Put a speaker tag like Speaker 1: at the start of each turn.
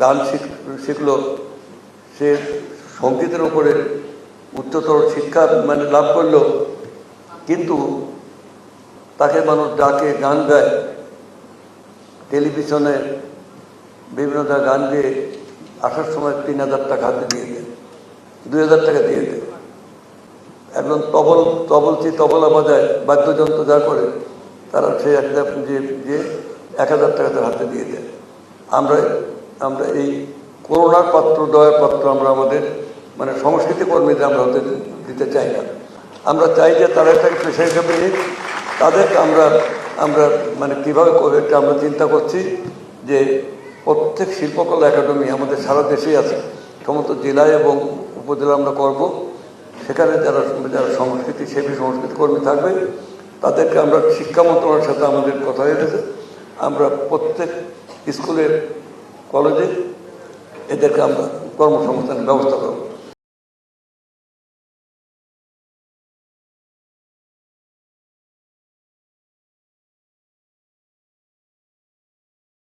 Speaker 1: গান শিখলো, সে সঙ্গীতের উপরে উচ্চতর শিক্ষা মানে লাভ করলো, কিন্তু তাকে মানুষ ডাকে, গান গায়, টেলিভিশনে বিভিন্ন গান গিয়ে আসার সময় 3000 টাকা হাতে দিয়ে দেয়, 2000 টাকা দিয়ে দেয়। একজন তবলা বাজায়, বাদ্যযন্ত্র যা করে, তারা সে একটা যে 1000 টাকা তার হাতে দিয়ে দেয়। আমরা এই করোনার পাত্র, দয়ার পাত্র আমরা আমাদের মানে সংস্কৃতি কর্মীদের আমরা হতে দিতে চাই না। আমরা চাই যে তারা একটা পেশা হিসাবে নিক। তাদেরকে আমরা মানে কীভাবে করে এটা আমরা চিন্তা করছি যে প্রত্যেক শিল্পকলা একাডেমি আমাদের সারা দেশেই আছে, সমস্ত জেলায় এবং উপজেলা আমরা করব। সেখানে যারা সেবী সংস্কৃতি কর্মী থাকবে, তাদেরকে আমরা শিক্ষা মন্ত্রণালয়ের সাথে আমাদের কথা হয়েছে, আমরা প্রত্যেক স্কুলের, কলেজে এদেরকে আমরা কর্মসংস্থানের ব্যবস্থা করব।